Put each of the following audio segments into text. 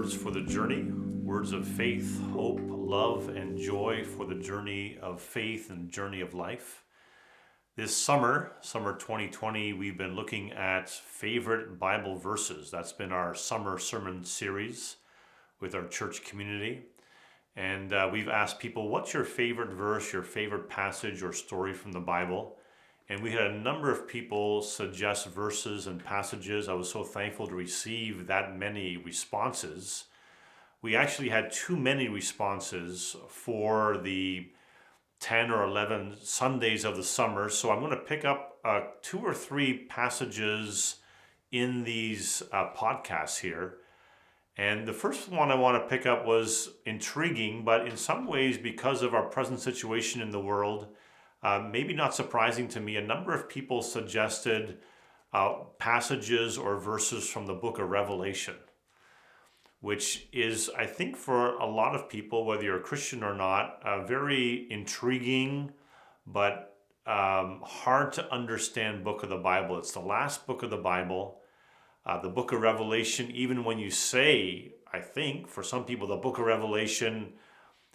words for the journey, words of faith, hope, love, and joy for the journey of faith and journey of life. This summer 2020, we've been looking at favorite Bible verses. That's been our summer sermon series with our church community. And we've asked people, what's your favorite verse, your favorite passage or story from the Bible? And we had a number of people suggest verses and passages. I was so thankful to receive that many responses. We actually had too many responses for the 10 or 11 Sundays of the summer. So I'm going to pick up 2 or 3 passages in these podcasts here. And the first one I want to pick up was intriguing, but in some ways, because of our present situation in the world, maybe not surprising to me, a number of people suggested passages or verses from the book of Revelation, which is, I think, for a lot of people, whether you're a Christian or not, a very intriguing but hard to understand book of the Bible. It's the last book of the Bible. The book of Revelation, even when you say, I think, for some people, the book of Revelation,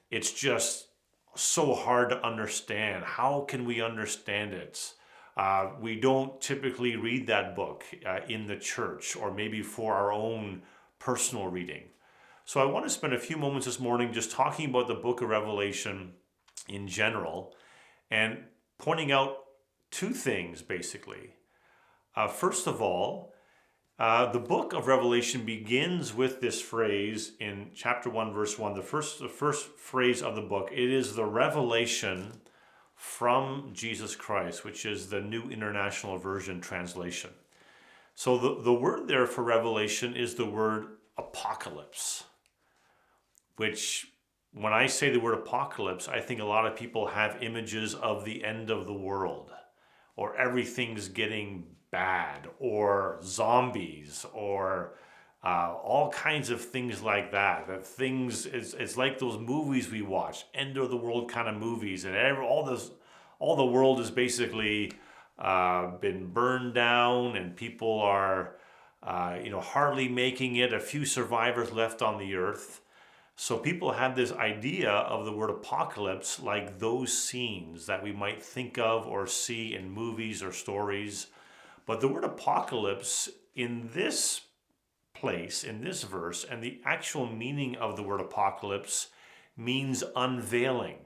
it's just so hard to understand. How can we understand it? We don't typically read that book in the church or maybe for our own personal reading. So I want to spend a few moments this morning just talking about the book of Revelation in general and pointing out 2 things, basically. First of all, the book of Revelation begins with this phrase in chapter 1, verse 1, the first phrase of the book. It is the revelation from Jesus Christ, which is the New International Version translation. So the word there for revelation is the word apocalypse, which when I say the word apocalypse, I think a lot of people have images of the end of the world, or everything's getting bad, or zombies, or all kinds of things like that. It's like those movies we watch, end of the world kind of movies, and all the world is basically been burned down, and people are hardly making it. A few survivors left on the earth. So people have this idea of the word apocalypse like those scenes that we might think of or see in movies or stories. But the word apocalypse in this place, in this verse, and the actual meaning of the word apocalypse means unveiling,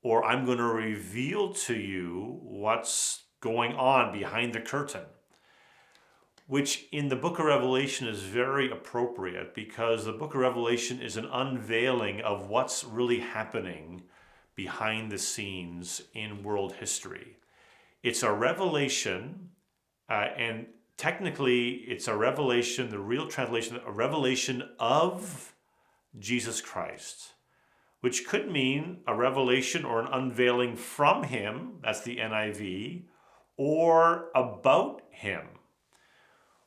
or I'm going to reveal to you what's going on behind the curtain, which in the book of Revelation is very appropriate because the book of Revelation is an unveiling of what's really happening behind the scenes in world history. It's a revelation. And technically, it's a revelation, the real translation, a revelation of Jesus Christ, which could mean a revelation or an unveiling from him, that's the NIV, or about him,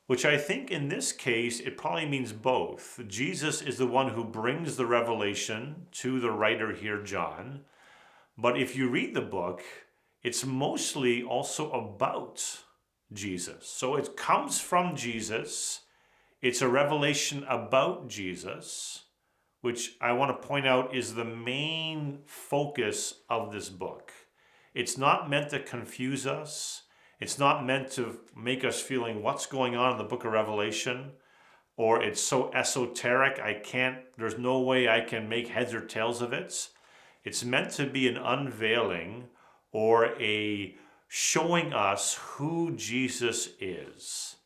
which I think in this case, it probably means both. Jesus is the one who brings the revelation to the writer here, John. But if you read the book, it's mostly also about Jesus. So it comes from Jesus. It's a revelation about Jesus, which I want to point out is the main focus of this book. It's not meant to confuse us. It's not meant to make us feeling what's going on in the book of Revelation, or it's so esoteric there's no way I can make heads or tails of it. It's meant to be an unveiling or a showing us who Jesus is.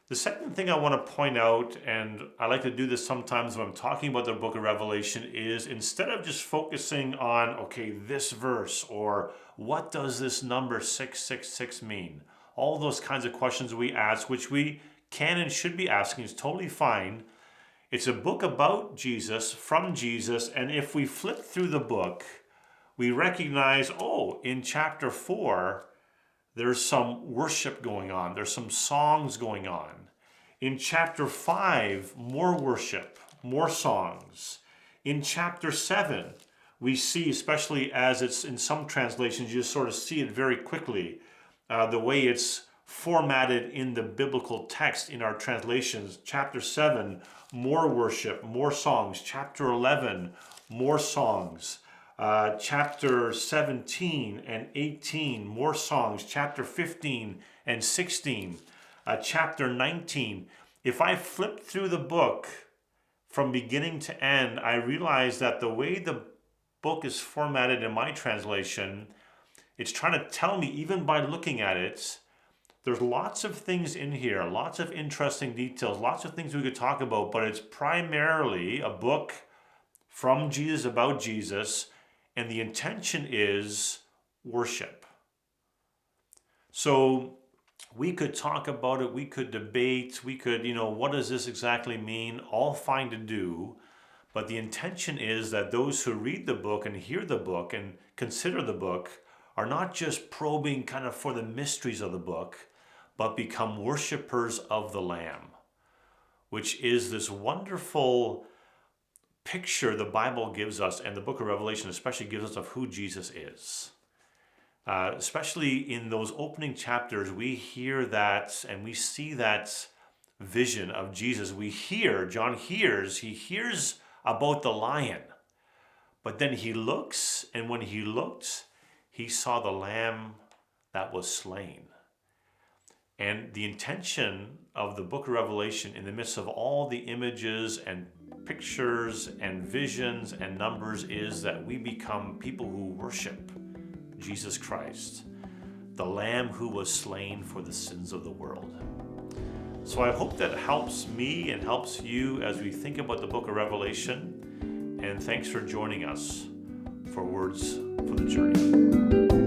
The second thing I want to point out, and I like to do this sometimes when I'm talking about the book of Revelation, is instead of just focusing on, okay, this verse, or what does this number 666 mean? All those kinds of questions we ask, which we can and should be asking, is totally fine. It's a book about Jesus, from Jesus, and if we flip through the book, we recognize, in chapter 4, there's some worship going on. There's some songs going on. In chapter 5, more worship, more songs. In chapter 7, we see, especially as it's in some translations, you just sort of see it very quickly, the way it's formatted in the biblical text in our translations. Chapter 7, more worship, more songs. Chapter 11, more songs. Chapter 17 and 18, more songs. Chapter 15 and 16. Chapter 19. If I flip through the book from beginning to end, I realize that the way the book is formatted in my translation, it's trying to tell me, even by looking at it, there's lots of things in here, lots of interesting details, lots of things we could talk about, but it's primarily a book from Jesus about Jesus, and the intention is worship. So we could talk about it, we could debate, we could, what does this exactly mean? All fine to do, but the intention is that those who read the book and hear the book and consider the book are not just probing kind of for the mysteries of the book, but become worshipers of the Lamb, which is this wonderful picture the Bible gives us, and the book of Revelation especially gives us, of who Jesus is. Especially in those opening chapters, we hear that and we see that vision of Jesus. John hears about the lion, but then he looks, and when he looked, he saw the Lamb that was slain. And the intention of the book of Revelation, in the midst of all the images and pictures and visions and numbers, is that we become people who worship Jesus Christ, the Lamb who was slain for the sins of the world. So I hope that helps me and helps you as we think about the book of Revelation. And thanks for joining us for Words for the Journey.